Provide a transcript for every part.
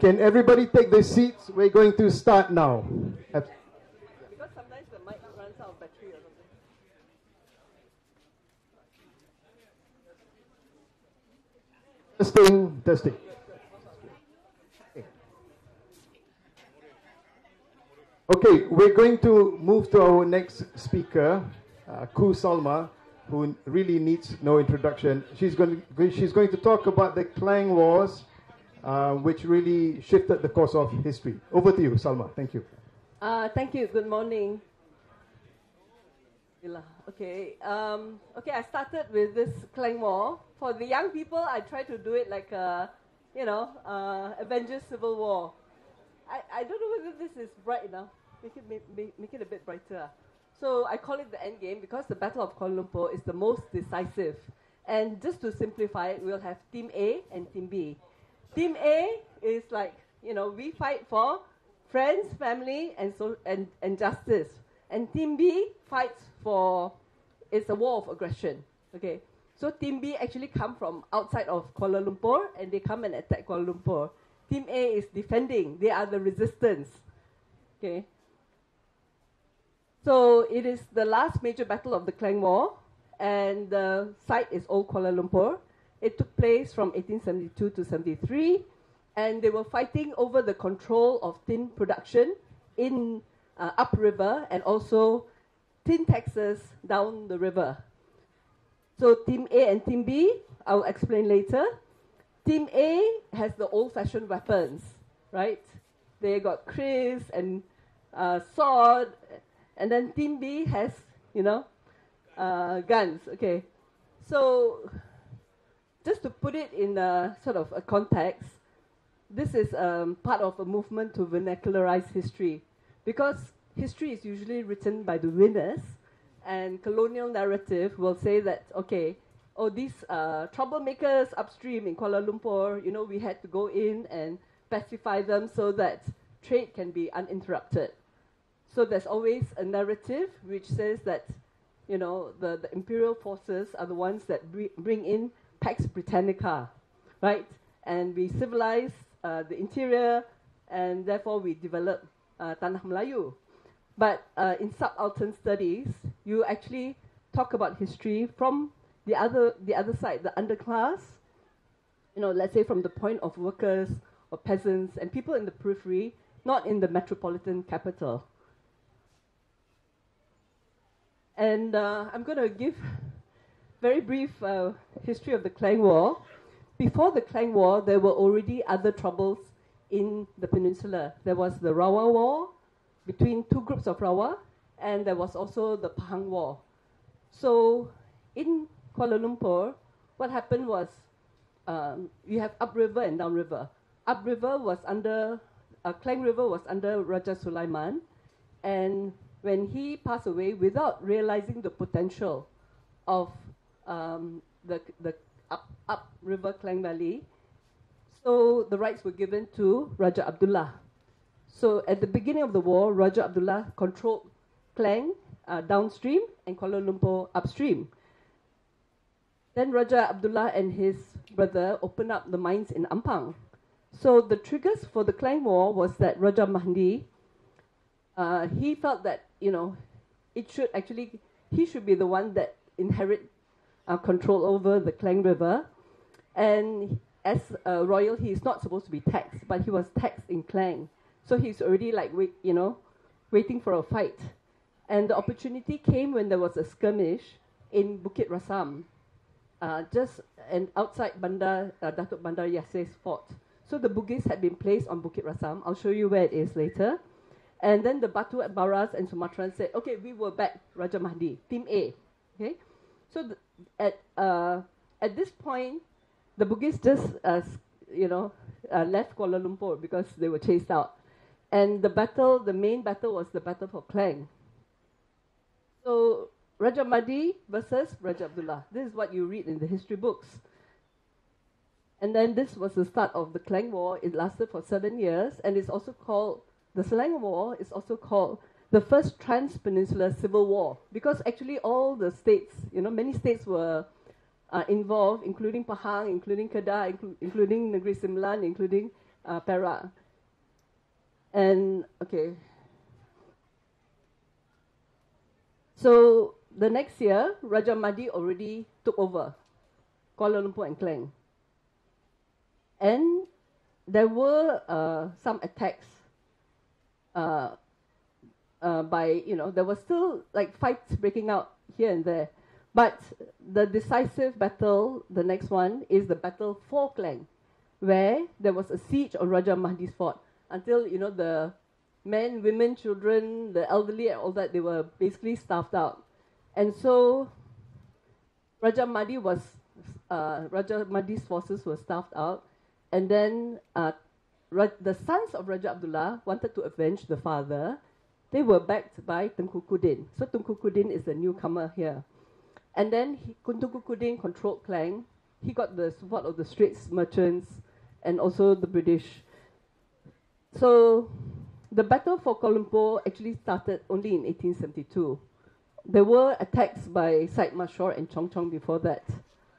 Can everybody take their seats? We're going to start now. Because sometimes the mic runs out of battery or Testing, something. testing. Okay, we're going to move to our next speaker, Khoo Salma, who really needs no introduction. She's going to talk about the Klang Wars, which really shifted the course of history. Over to you, Salma. Thank you. Thank you. Good morning. Okay. Okay. I started with this Klang War. For the young people, I try to do it like a, Avengers Civil War. I don't know whether this is bright enough. Make it a bit brighter. So I call it the Endgame because the Battle of Kuala Lumpur is the most decisive. And just to simplify it, we'll have Team A and Team B. Team A is like, we fight for friends, family, and justice. And Team B fights for, it's a war of aggression. Okay. So Team B actually come from outside of Kuala Lumpur and they come and attack Kuala Lumpur. Team A is defending. They are the resistance. Okay. So it is the last major battle of the Klang War, and the site is Old Kuala Lumpur. It took place from 1872 to 73, and they were fighting over the control of tin production in upriver and also tin taxes down the river. So Team A and Team B, I'll explain later. Team A has the old-fashioned weapons, right? They got kris and sword. And then Team B has, guns. Okay, so just to put it in a sort of a context, this is part of a movement to vernacularize history, because history is usually written by the winners, and colonial narrative will say that, okay, these troublemakers upstream in Kuala Lumpur, we had to go in and pacify them so that trade can be uninterrupted. So there's always a narrative which says that, the imperial forces are the ones that bring in Pax Britannica, right? And we civilize the interior, and therefore we develop Tanah Melayu. But in subaltern studies, you actually talk about history from the other side, the underclass. Let's say from the point of workers or peasants and people in the periphery, not in the metropolitan capital. And I'm going to give very brief history of the Klang War. Before the Klang War, there were already other troubles in the peninsula. There was the Rawa War between two groups of Rawa, and there was also the Pahang War. So in Kuala Lumpur, what happened was you have upriver and downriver. Upriver was under, Klang River was under Raja Sulaiman, and when he passed away, without realizing the potential of the upriver Klang Valley, so the rights were given to Raja Abdullah. So at the beginning of the war, Raja Abdullah controlled Klang downstream and Kuala Lumpur upstream. Then Raja Abdullah and his brother opened up the mines in Ampang. So the triggers for the Klang War was that Raja Mahdi, he felt that, he should be the one that inherit control over the Klang River. And as a royal, he is not supposed to be taxed, but he was taxed in Klang. So he's already waiting for a fight. And the opportunity came when there was a skirmish in Bukit Resam, outside Datuk Bandar Yasser's fort. So the Bugis had been placed on Bukit Resam. I'll show you where it is later. And then the Batu at Baras and Sumatran said, okay, we will back Raja Mahdi, Team A. Okay, so at this point, the Bugis just left Kuala Lumpur because they were chased out, and the main battle was the battle for Klang. So Raja Mahdi versus Raja Abdullah. This is what you read in the history books. And then this was the start of the Klang War. It lasted for 7 years, and it's also called, the Klang War is also called the first Trans-Peninsular Civil War, because actually all the states, many states were involved, including Pahang, including Kedah, including Negeri Sembilan, including Perak. And, okay. So the next year, Raja Mahdi already took over Kuala Lumpur and Klang. And there were some attacks by, there was still like fights breaking out here and there. But the decisive battle, the next one, is the battle for Klang, where there was a siege on Raja Mahdi's fort until, the men, women, children, the elderly, and all that, they were basically starved out. And so Raja Mahdi's forces were starved out. And then the sons of Raja Abdullah wanted to avenge the father. They were backed by Tengku Kudin. So Tengku Kudin is the newcomer here. And then Tengku Kudin controlled Klang. He got the support of the Straits merchants and also the British. So the battle for Kuala Lumpur actually started only in 1872. There were attacks by Syed Mashor and Chong Chong before that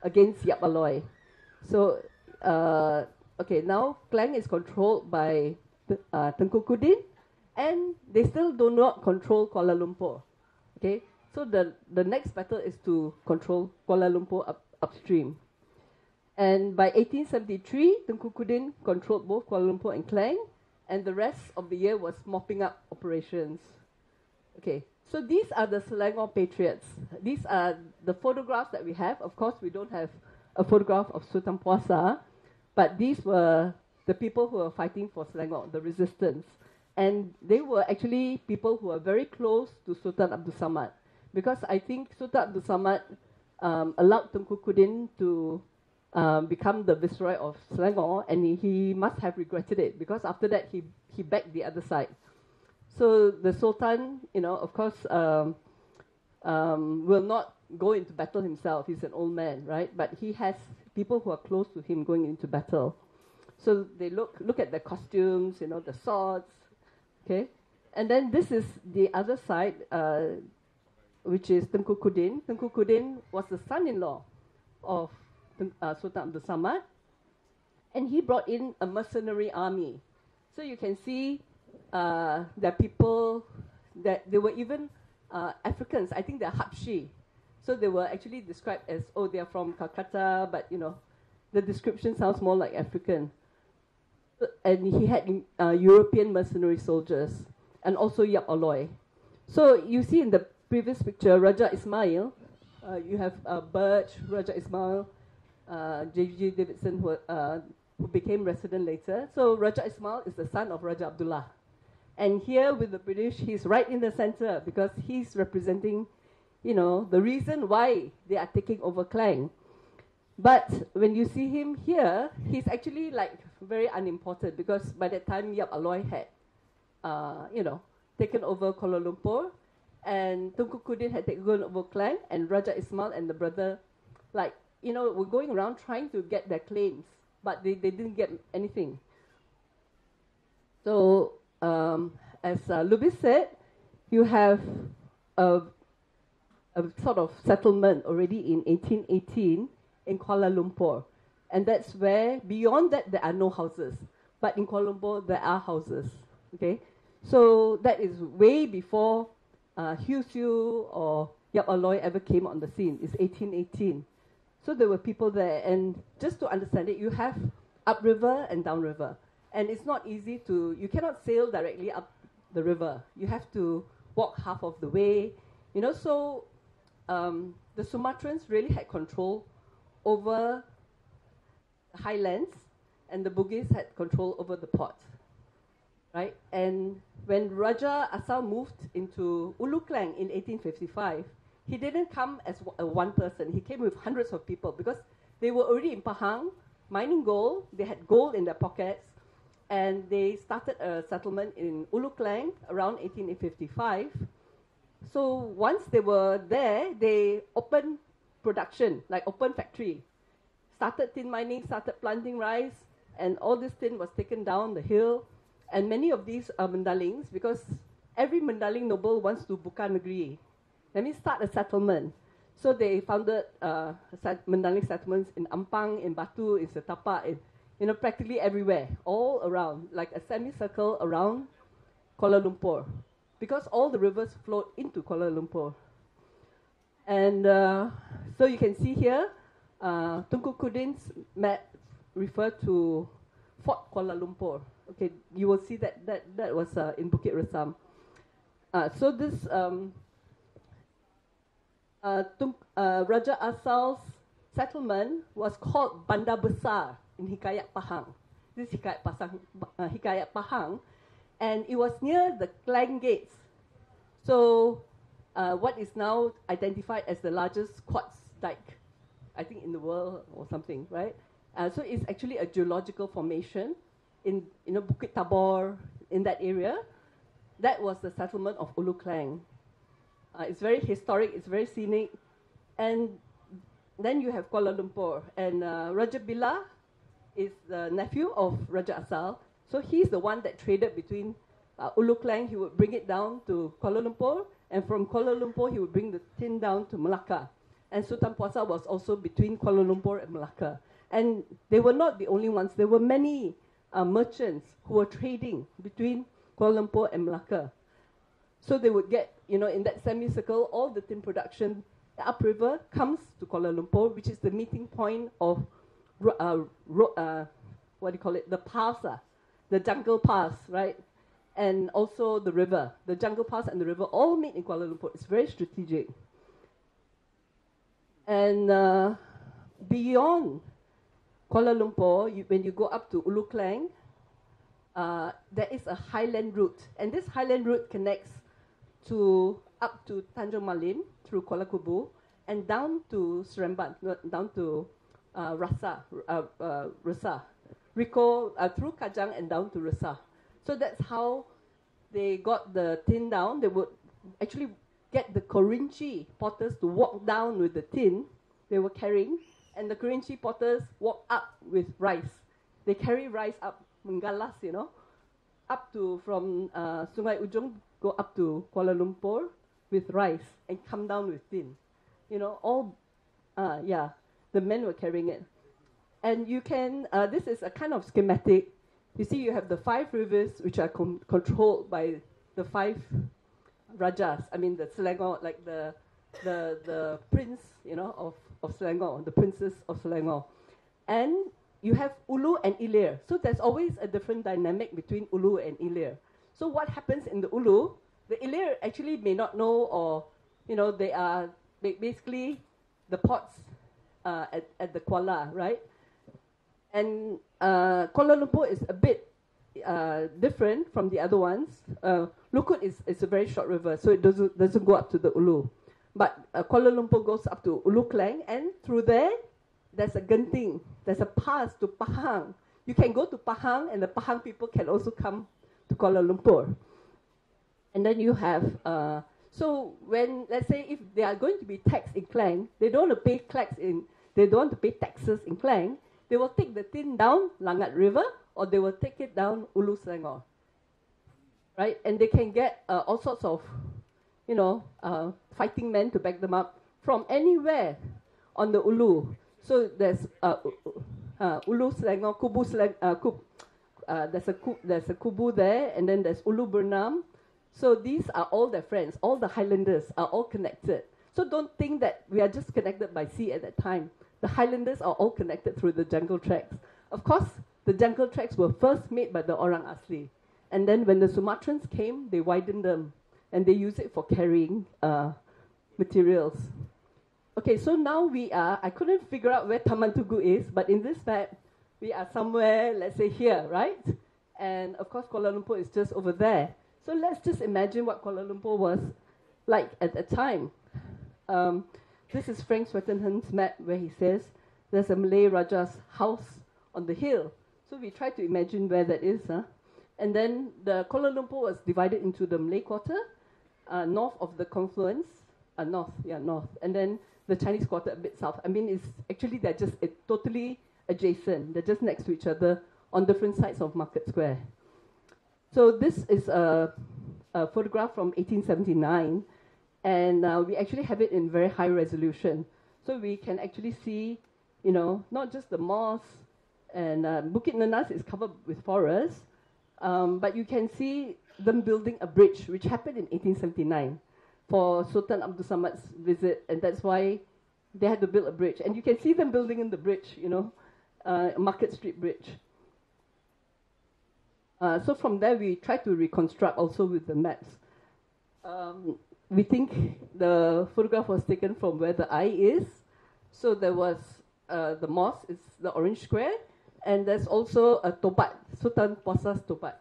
against Yap Aloy. So, now Klang is controlled by Tengku Kudin, and they still do not control Kuala Lumpur. Okay, so the next battle is to control Kuala Lumpur upstream. And by 1873, Tengku Kudin controlled both Kuala Lumpur and Klang, and the rest of the year was mopping up operations. Okay, so these are the Selangor Patriots. These are the photographs that we have. Of course, we don't have a photograph of Sultan Puasa, but these were the people who were fighting for Selangor, the resistance. And they were actually people who were very close to Sultan Abdul Samad, because I think Sultan Abdul Samad allowed Tengku Kudin to become the viceroy of Selangor, and he must have regretted it, because after that he backed the other side. So the Sultan, of course, will not go into battle himself. He's an old man, right? But he has people who are close to him going into battle. So they look at the costumes, the swords, okay? And then this is the other side, which is Tengku Kudin. Tengku Kudin was the son-in-law of Sultan Abdul Samad, and he brought in a mercenary army. So you can see that people, that they were even Africans. I think they're Habshi. So they were actually described as, they are from Calcutta, but the description sounds more like African. And he had European mercenary soldiers, and also Yap Aloy. So you see in the previous picture, Raja Ismail, you have Birch, Raja Ismail, J.G. Davidson, who became resident later. So Raja Ismail is the son of Raja Abdullah. And here with the British, he's right in the center, because he's representing, the reason why they are taking over Klang. But when you see him here, he's actually like very unimportant, because by that time Yap Aloy had, taken over Kuala Lumpur, and Tengku Kudin had taken over Klang, and Raja Ismail and the brother, were going around trying to get their claims, but they didn't get anything. So, as Lubis said, you have a sort of settlement already in 1818 in Kuala Lumpur. And that's where, beyond that, there are no houses. But in Kuala Lumpur, there are houses. Okay? So that is way before Hugh Siu or Yap Aloy ever came on the scene. It's 1818. So there were people there. And just to understand it, you have upriver and downriver. And it's not easy you cannot sail directly up the river. You have to walk half of the way. So the Sumatrans really had control over the highlands, and the Bugis had control over the port, right? And when Raja Asal moved into Ulu Klang in 1855, he didn't come as one person. He came with hundreds of people, because they were already in Pahang mining gold. They had gold in their pockets, and they started a settlement in Ulu Klang around 1855. So once they were there, they opened production, like open factory. Started tin mining, started planting rice, and all this tin was taken down the hill. And many of these are Mandalings, because every Mandaling noble wants to buka negeri. That means start a settlement. So they founded Mandaling settlements in Ampang, in Batu, in Setapak, practically everywhere, all around, like a semicircle around Kuala Lumpur, because all the rivers flowed into Kuala Lumpur. And so you can see here, Tunku Kudin's map refer to Fort Kuala Lumpur. Okay, you will see that was in Bukit Resam. So this Raja Asal's settlement was called Bandar Besar in Hikayat Pahang. This is Hikayat Pahang, and it was near the Klang Gates. So what is now identified as the largest quartz dike, I think, in the world or something, right? So it's actually a geological formation in Bukit Tabor, in that area. That was the settlement of Ulu Klang. It's very historic, it's very scenic. And then you have Kuala Lumpur. And Raja Billah is the nephew of Raja Asal. So he's the one that traded between Ulu Klang. He would bring it down to Kuala Lumpur. And from Kuala Lumpur, he would bring the tin down to Malacca. And Sultan Puasa was also between Kuala Lumpur and Malacca. And they were not the only ones. There were many merchants who were trading between Kuala Lumpur and Malacca. So they would get, in that semicircle, all the tin production upriver comes to Kuala Lumpur, which is the meeting point of, the pass, the jungle pass, right? And also the river. The jungle pass and the river all meet in Kuala Lumpur. It's very strategic. And beyond Kuala Lumpur, when you go up to Ulu Klang, there is a highland route. And this highland route connects up to Tanjung Malim through Kuala Kubu and down to Seremban, down to Rasa, Rico, through Kajang and down to Rasa. So that's how they got the tin down. They would actually get the Korinchi potters to walk down with the tin they were carrying, and the Korinchi potters walk up with rice. They carry rice up, menggalas, up to, from Sungai Ujung, go up to Kuala Lumpur with rice and come down with tin. The men were carrying it. And you can, this is a kind of schematic. You see, you have the 5 rivers which are controlled by the 5 Rajas. I mean, the Selangor, like the prince, of Selangor, the princess of Selangor. And you have Ulu and Ilir. So there's always a different dynamic between Ulu and Ilir. So what happens in the Ulu, the Ilir actually may not know, or, they are basically the ports at the Kuala, right? And Kuala Lumpur is a bit different from the other ones. Lukut is a very short river, so it doesn't go up to the Ulu. But Kuala Lumpur goes up to Ulu Klang, and through there's a Genting. There's a pass to Pahang. You can go to Pahang, and the Pahang people can also come to Kuala Lumpur. And then you have, so when, let's say, if they are going to be taxed in Klang, they don't want to pay taxes in Klang, they will take the tin down Langat River, or they will take it down Ulu Selangor, right? And they can get all sorts of, fighting men to back them up from anywhere on the Ulu. So there's Ulu Selangor, Kubu Selangor, there's a Kubu there, and then there's Ulu Bernam. So these are all their friends. All the Highlanders are all connected. So don't think that we are just connected by sea at that time. The Highlanders are all connected through the jungle tracks. Of course, the jungle tracks were first made by the Orang Asli. And then when the Sumatrans came, they widened them. And they use it for carrying materials. Okay, so now I couldn't figure out where Taman Tugu is, but in this map, we are somewhere, let's say here, right? And of course, Kuala Lumpur is just over there. So let's just imagine what Kuala Lumpur was like at that time. This is Frank Swettenham's map where he says there's a Malay Raja's house on the hill. So we try to imagine where that is. And then the Kuala Lumpur was divided into the Malay Quarter, north of the confluence, north. And then the Chinese Quarter a bit south. I mean, they're just totally adjacent. They're just next to each other on different sides of Market Square. So this is a photograph from 1879, and we actually have it in very high resolution. So we can actually see, not just the mosque And Bukit Nanas is covered with forest, but you can see them building a bridge, which happened in 1879 for Sultan Abdul Samad's visit, and that's why they had to build a bridge. And you can see them building in the bridge, you know, Market Street Bridge. So from there, we try to reconstruct also with the maps. We think the photograph was taken from where the eye is. So there was the mosque, it's the orange square, and there's also a tobat, Sultan Puasa's tobat.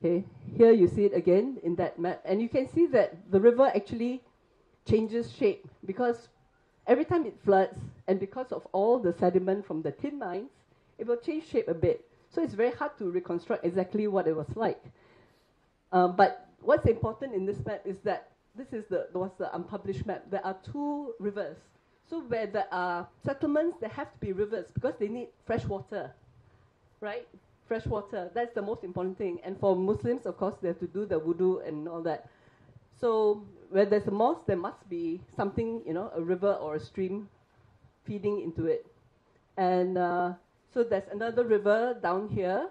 Okay, here you see it again in that map, and you can see that the river actually changes shape because every time it floods, and because of all the sediment from the tin mines, it will change shape a bit. So it's very hard to reconstruct exactly what it was like. But what's important in this map is that this is was the unpublished map. There are two rivers. So where there are settlements, there have to be rivers because they need fresh water, right? Fresh water, that's the most important thing. And for Muslims, of course, they have to do the wudu and all that. So where there's a mosque, there must be something, you know, a river or a stream feeding into it. And so there's another river down here.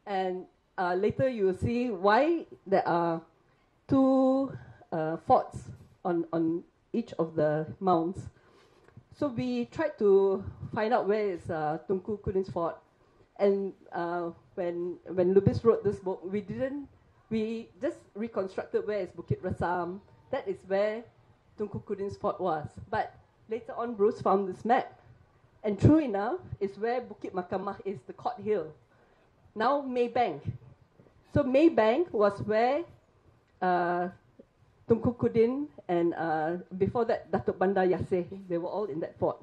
And later you will see why there are two forts on each of the mounds. So we tried to find out where is Tunku Kudin's fort. And when Lubis wrote this book, we just reconstructed where is Bukit Resam. That is where Tunku Kudin's fort was. But later on, Bruce found this map. And true enough, is where Bukit Makhamah is, the Court Hill. Now Maybank. So Maybank was where Tunku Kudin and before that, Datuk Bandar Yaseh, they were all in that fort.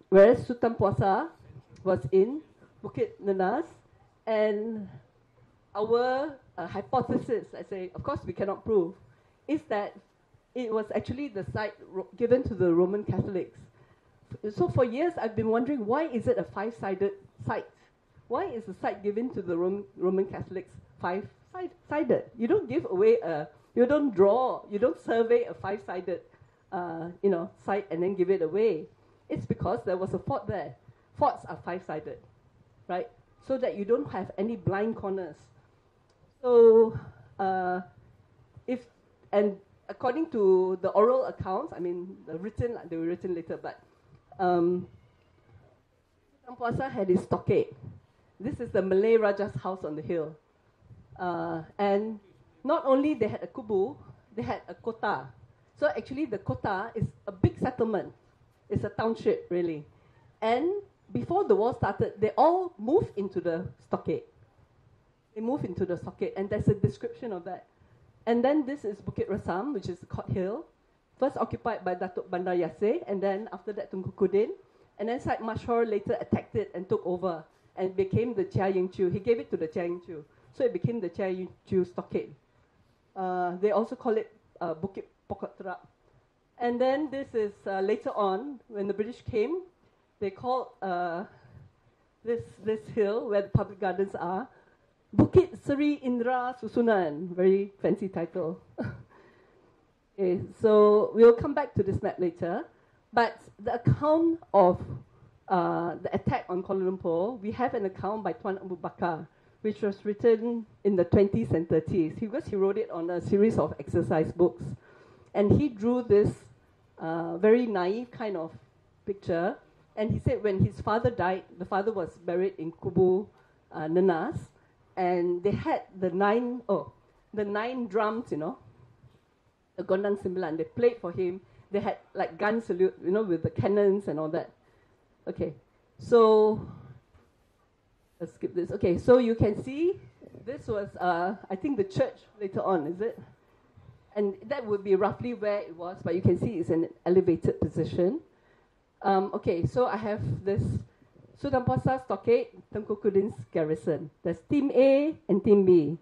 Whereas Sultan Puasa was in Bukit Nanas, and our hypothesis, I say, of course we cannot prove, is that it was actually the site given to the Roman Catholics. So for years I've been wondering, why is it a five-sided site? Why is the site given to the Roman Catholics five-sided? You don't give away you don't survey a five-sided site and then give it away. It's because there was a fort there. Forts are five-sided, right? So that you don't have any blind corners. So according to the oral accounts, I mean, they were written later, but Sultan Puasa had his stockade. This is the Malay Raja's house on the hill. And not only they had a kubu, they had a kota. So actually the kota is a big settlement. It's a township, really. And before the war started, they all moved into the stockade. They moved into the stockade, and there's a description of that. And then this is Bukit Resam, which is the Court Hill, first occupied by Datuk Bandar Yaseh, and then after that Tunku Kudin. And then Syed Mashhur later attacked it and took over and became the Chia Ying Chu. He gave it to the Chia Ying Chu. So it became the Chia Ying Chu stockade. They also call it Bukit Pokok Terap. And then this is later on, when the British came, they called this hill where the public gardens are, Bukit Seri Indra Susunan. Very fancy title. Okay, so we'll come back to this map later. But the account of the attack on Kuala Lumpur, we have an account by Tuan Abu Bakar, which was written in the 20s and 30s. Because he wrote it on a series of exercise books. And he drew this very naive kind of picture. And he said when his father died, the father was buried in Kubu Nanas, and they had the nine drums, the Gondang Sembilan. They played for him. They had like gun salute, with the cannons and all that. Okay, so let's skip this. Okay, so you can see this was, I think, the church later on, is it? And that would be roughly where it was, but you can see it's an elevated position. Okay, so I have this Sultan Puasa Stockade, Tunku Kudin's garrison. There's Team A and Team B.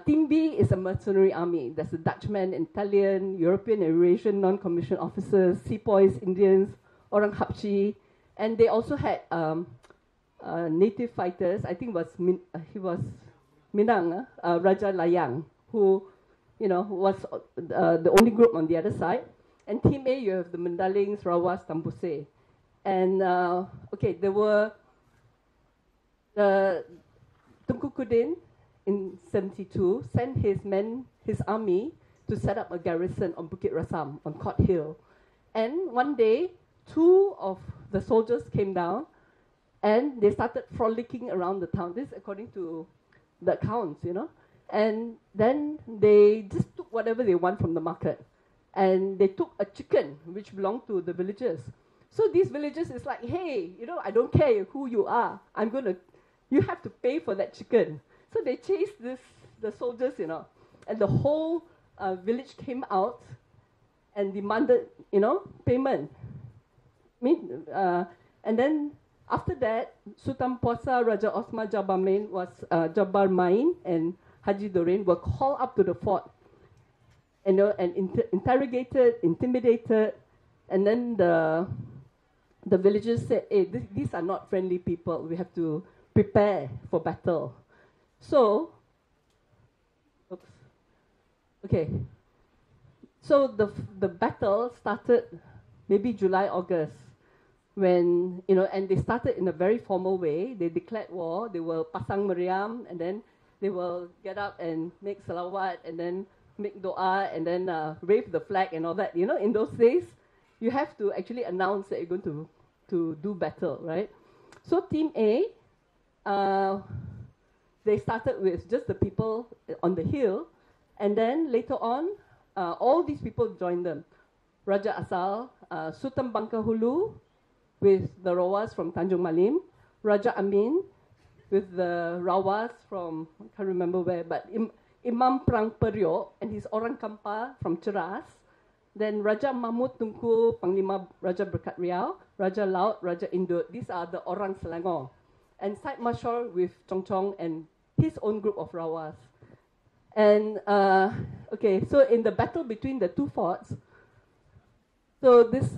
Team B is a mercenary army. There's the Dutchman, Italian, European, Eurasian, non-commissioned officers, sepoys, Indians, Orang Habshi, and they also had native fighters. I think he was Minang, Raja Layang, who was the only group on the other side. And Team A, you have the Mandailing, Rawas, Tambuse. And okay, there were Tunku Kudin in 72 sent his men, his army, to set up a garrison on Bukit Resam, on Court Hill. And one day, 2 of the soldiers came down and they started frolicking around the town. This is according to the accounts, you know. And then they just took whatever they want from the market. And they took a chicken which belonged to the villagers. So these villagers is like, hey, you know, I don't care who you are. You have to pay for that chicken. So they chased the soldiers, you know. And the whole village came out and demanded, you know, payment. And then after that, Sultan Puasa, Raja Osman Jabar Main and Haji Doreen were called up to the fort, you know, and interrogated, intimidated, and then the villagers said, hey, these are not friendly people. We have to prepare for battle. So, so the battle started maybe July, August, when, you know, and they started in a very formal way. They declared war. They will pasang meriam, and then they will get up and make salawat, and then make dua, and then wave the flag and all that. You know, in those days, you have to actually announce that you're going to do battle, right? So Team A, they started with just the people on the hill, and then later on, all these people joined them. Raja Asal, Sultan Bangkahulu, with the Rawas from Tanjung Malim, Raja Amin, with the Rawas from, I can't remember where, but Imam Prang Periok and his Orang Kampa from Ceras, then Raja Mahmud Tunku, Panglima Raja Berkat Riau, Raja Laut, Raja Indut. These are the Orang Selangor. And Said Mashor with Chong Chong and his own group of Rawas. And, okay, so in the battle between the 2 forts, so this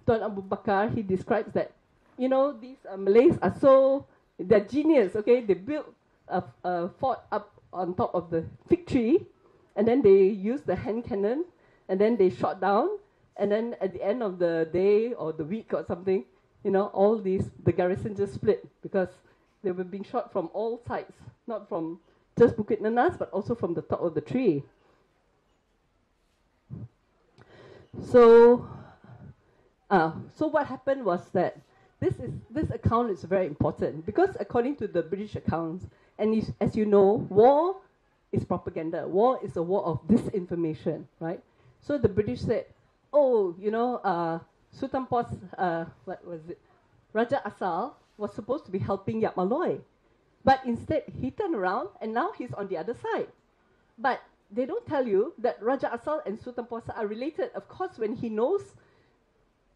Tuan Abu Bakar, he describes that, you know, these Malays are so, they're genius, okay? They built a fort up on top of the fig tree, and then they used the hand cannon, and then they shot down, and then at the end of the day or the week or something, you know, all these, the garrison just split because they were being shot from all sides, not from just Bukit Nanas, but also from the top of the tree. So, so what happened was that this account is very important because according to the British accounts, and as you know, war is propaganda. War is a war of disinformation, right? So the British said, oh, you know, Sultan Pos, what was it? Raja Asal was supposed to be helping Yap Malloy. But instead, he turned around and now he's on the other side. But they don't tell you that Raja Asal and Sultan Puasa are related. Of course, when he knows,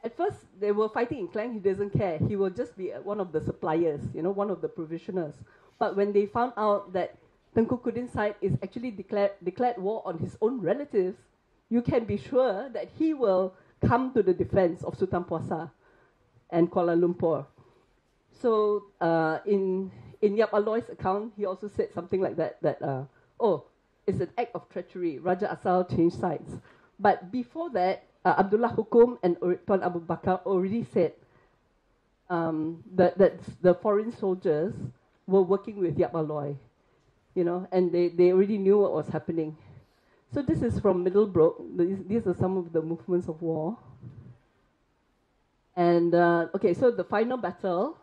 at first they were fighting in Klang, he doesn't care. He will just be one of the suppliers, you know, one of the provisioners. But when they found out that Tengku Kudin's side is actually declared war on his own relatives, you can be sure that he will come to the defense of Sultan Puasa and Kuala Lumpur. So in Yap Aloy's account, he also said something like that, oh, it's an act of treachery. Raja Asal changed sides. But before that, Abdullah Hukum and Tuan Abu Bakar already said that the foreign soldiers were working with Yap Aloy, you know, and they already knew what was happening. So this is from Middlebrook. These are some of the movements of war. And, okay, so the final battle,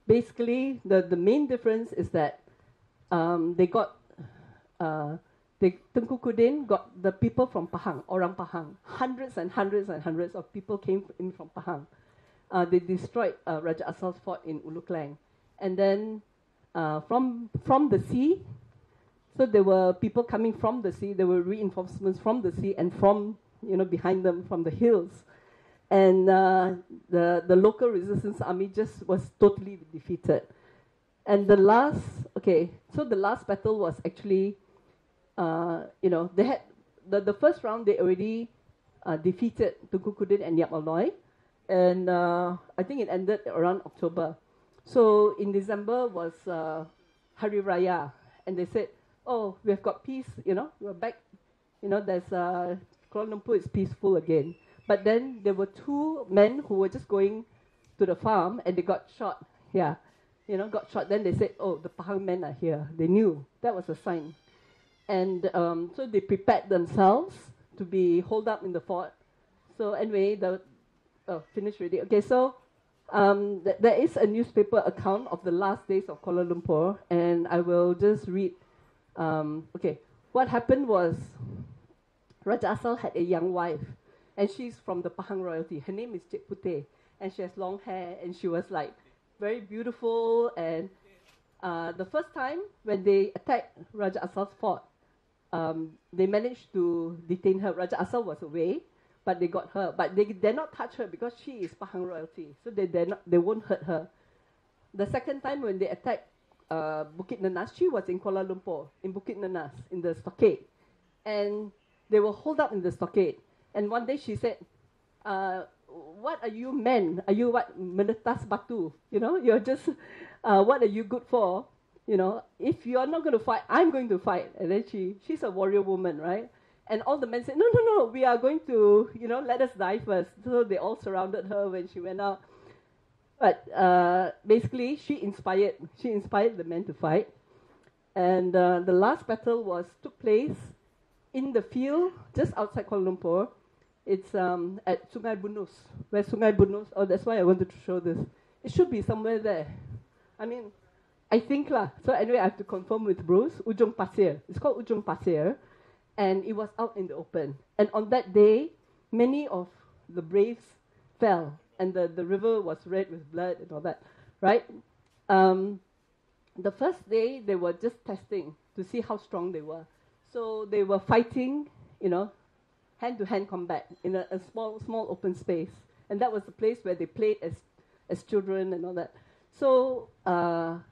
basically, the main difference is that Tengku Kudin got the people from Pahang, Orang Pahang. Hundreds and hundreds and hundreds of people came in from Pahang. They destroyed Raja Asal's fort in Ulu Klang. And then from the sea, so there were people coming from the sea, there were reinforcements from the sea and from, you know, behind them from the hills. And the local resistance army just was totally defeated. And the last battle was actually, you know, they had, the first round they already defeated Tunku Kudin and Yap Aloy. And I think it ended around October. So in December was Hari Raya. And they said, oh, we have got peace, you know, we're back, you know, there's Kuala Lumpur is peaceful again. But then there were 2 men who were just going to the farm and they got shot. Yeah, got shot. Then they said, oh, the Pahang men are here. They knew. That was a sign. And so they prepared themselves to be holed up in the fort. So anyway, finished already. Okay, so there is a newspaper account of the last days of Kuala Lumpur, and I will just read. Okay, what happened was Raja Asal had a young wife, and she's from the Pahang royalty. Her name is Cik Putih, and she has long hair, and she was like very beautiful. And the first time when they attacked Raja Asal's fort, they managed to detain her. Raja Asal was away, but they got her. But they dare not touch her because she is Pahang royalty, so they won't hurt her. The second time when they attacked Bukit Nanas, she was in Kuala Lumpur, in Bukit Nanas, in the stockade. And they were holed up in the stockade. And one day she said, what are you men? Are you what? Menetas batu? You're just, what are you good for? If you're not going to fight, I'm going to fight. And then she's a warrior woman, right? And all the men said, no, we are going to, let us die first. So they all surrounded her when she went out. But basically, she inspired the men to fight. And the last battle took place in the field just outside Kuala Lumpur. It's at Sungai Bunus, where Sungai Bunus, that's why I wanted to show this. It should be somewhere there. I mean, I think lah. So anyway, I have to confirm with Bruce. Ujung Pasir. It's called Ujung Pasir. And it was out in the open. And on that day, many of the braves fell. And the river was red with blood and all that, right? The first day, they were just testing to see how strong they were. So they were fighting, hand-to-hand combat in a small open space. And that was the place where they played as children and all that. So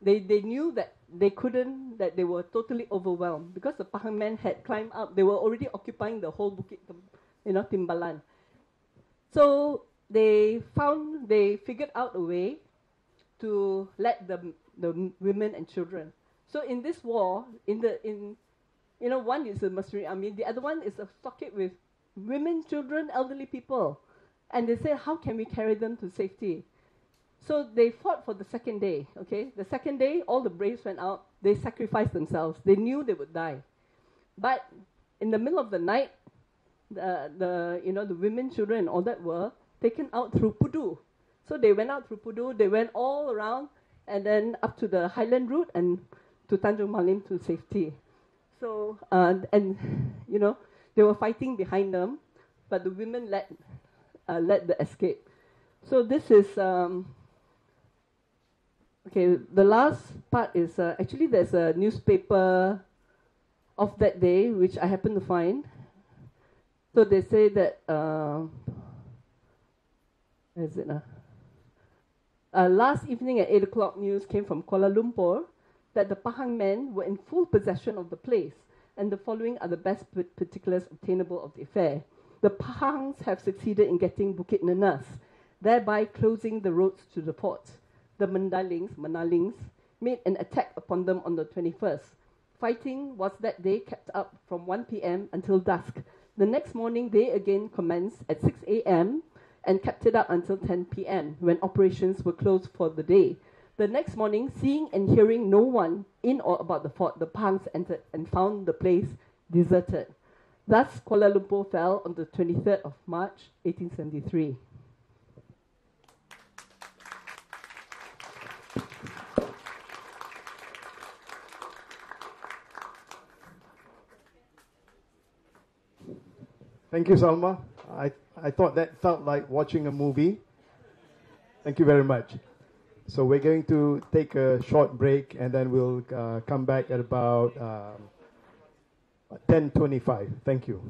they knew that they couldn't, that they were totally overwhelmed because the Pahang men had climbed up. They were already occupying the whole Bukit, Timbalan. So they figured out a way to let the women and children. So in this war, one is a mercenary army, the other one is a stockade with women, children, elderly people. And they said, how can we carry them to safety? So they fought for the second day, okay? The second day, all the braves went out. They sacrificed themselves. They knew they would die. But in the middle of the night, the women, children, and all that were taken out through Pudu. So they went out through Pudu. They went all around and then up to the Highland route and to Tanjung Malim to safety. So, they were fighting behind them, but the women led the escape. So this is, okay, the last part is, actually there's a newspaper of that day, which I happened to find. So they say that, where is it now? Last evening at 8 o'clock, news came from Kuala Lumpur that the Pahang men were in full possession of the place, and the following are the best particulars obtainable of the affair. The Pahangs have succeeded in getting Bukit Nanas, thereby closing the roads to the fort. The Mandalings, made an attack upon them on the 21st. Fighting was that day kept up from 1 p.m. until dusk. The next morning, they again commenced at 6 a.m. and kept it up until 10 p.m. when operations were closed for the day. The next morning, seeing and hearing no one in or about the fort, the Pahangs entered and found the place deserted. Thus, Kuala Lumpur fell on the 23rd of March, 1873. Thank you, Salma. I thought that felt like watching a movie. Thank you very much. So we're going to take a short break, and then we'll come back at about 10:25. Thank you.